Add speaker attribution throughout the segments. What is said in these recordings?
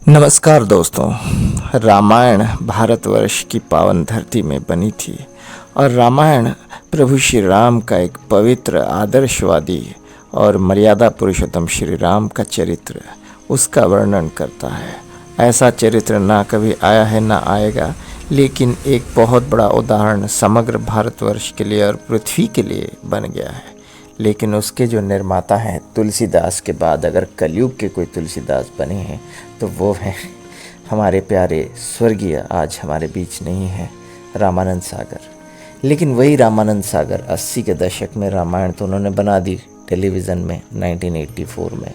Speaker 1: नमस्कार दोस्तों। रामायण भारतवर्ष की पावन धरती में बनी थी और रामायण प्रभु श्री राम का एक पवित्र आदर्शवादी और मर्यादा पुरुषोत्तम श्री राम का चरित्र उसका वर्णन करता है। ऐसा चरित्र ना कभी आया है ना आएगा, लेकिन एक बहुत बड़ा उदाहरण समग्र भारतवर्ष के लिए और पृथ्वी के लिए बन गया है। लेकिन उसके जो निर्माता हैं तुलसीदास के बाद अगर कलयुग के कोई तुलसीदास बने हैं तो वो हैं हमारे प्यारे स्वर्गीय, आज हमारे बीच नहीं है, रामानंद सागर। लेकिन वही रामानंद सागर 80 के दशक में रामायण तो उन्होंने बना दी टेलीविज़न में 1984 में,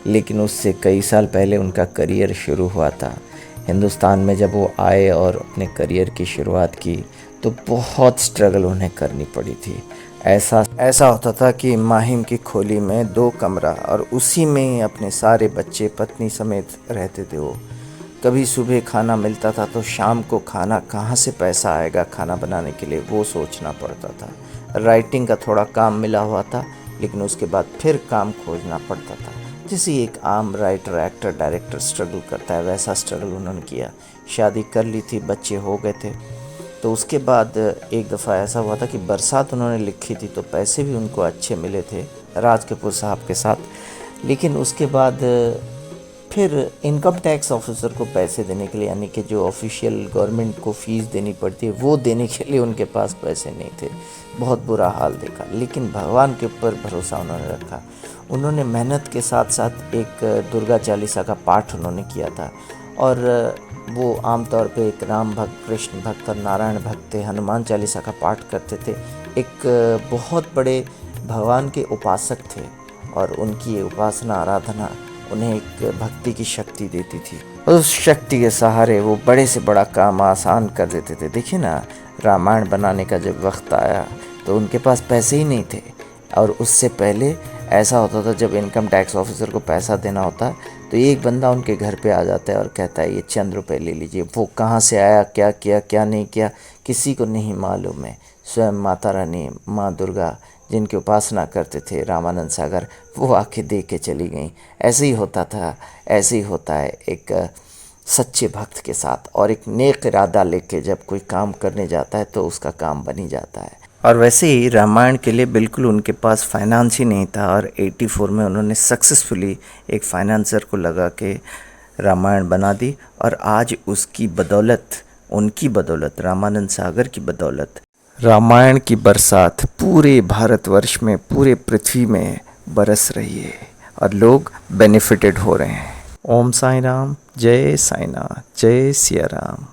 Speaker 1: लेकिन उससे कई साल पहले उनका करियर शुरू हुआ था। हिंदुस्तान में जब वो आए और अपने करियर की शुरुआत की तो बहुत स्ट्रगल उन्हें करनी पड़ी थी। ऐसा होता था कि माहिम की खोली में 2 कमरा और उसी में अपने सारे बच्चे पत्नी समेत रहते थे वो। कभी सुबह खाना मिलता था तो शाम को खाना कहाँ से पैसा आएगा खाना बनाने के लिए, वो सोचना पड़ता था। राइटिंग का थोड़ा काम मिला हुआ था, लेकिन उसके बाद फिर काम खोजना पड़ता था। जैसे एक आम राइटर, एक्टर, डायरेक्टर स्ट्रगल करता है, वैसा स्ट्रगल उन्होंने किया। शादी कर ली थी, बच्चे हो गए थे। तो उसके बाद एक दफ़ा ऐसा हुआ था कि बरसात उन्होंने लिखी थी तो पैसे भी उनको अच्छे मिले थे राज कपूर साहब के साथ। लेकिन उसके बाद फिर इनकम टैक्स ऑफिसर को पैसे देने के लिए, यानी कि जो ऑफिशियल गवर्नमेंट को फ़ीस देनी पड़ती है, वो देने के लिए उनके पास पैसे नहीं थे। बहुत बुरा हाल देखा, लेकिन भगवान के ऊपर भरोसा उन्होंने रखा। उन्होंने मेहनत के साथ साथ एक दुर्गा चालीसा का पाठ उन्होंने किया था और वो आमतौर पे एक राम भक्त, कृष्ण भक्त और नारायण भक्त थे, हनुमान चालीसा का पाठ करते थे। एक बहुत बड़े भगवान के उपासक थे और उनकी उपासना, आराधना उन्हें एक भक्ति की शक्ति देती थी। उस शक्ति के सहारे वो बड़े से बड़ा काम आसान कर देते थे। देखिए ना, रामायण बनाने का जब वक्त आया तो उनके पास पैसे ही नहीं थे। और उससे पहले ऐसा होता था, जब इनकम टैक्स ऑफिसर को पैसा देना होता तो एक बंदा उनके घर पे आ जाता है और कहता है ये चंद रुपये ले लीजिए। वो कहाँ से आया, क्या किया, क्या नहीं किया, किसी को नहीं मालूम है। स्वयं माता रानी, माँ दुर्गा, जिनकी उपासना करते थे रामानंद सागर, वो आके दे के चली गई। ऐसे ही होता था, ऐसे ही होता है एक सच्चे भक्त के साथ। और एक नेक इरादा लेके जब कोई काम करने जाता है तो उसका काम बन ही जाता है। और वैसे ही रामायण के लिए बिल्कुल उनके पास फाइनेंस ही नहीं था और 84 में उन्होंने सक्सेसफुली एक फाइनेंसर को लगा के रामायण बना दी। और आज उसकी बदौलत, उनकी बदौलत, रामानंद सागर की बदौलत, रामायण की बरसात पूरे भारतवर्ष में, पूरे पृथ्वी में बरस रही है और लोग बेनिफिटेड हो रहे हैं। ओम साईं राम, जय साईनाथ, जय सिया राम।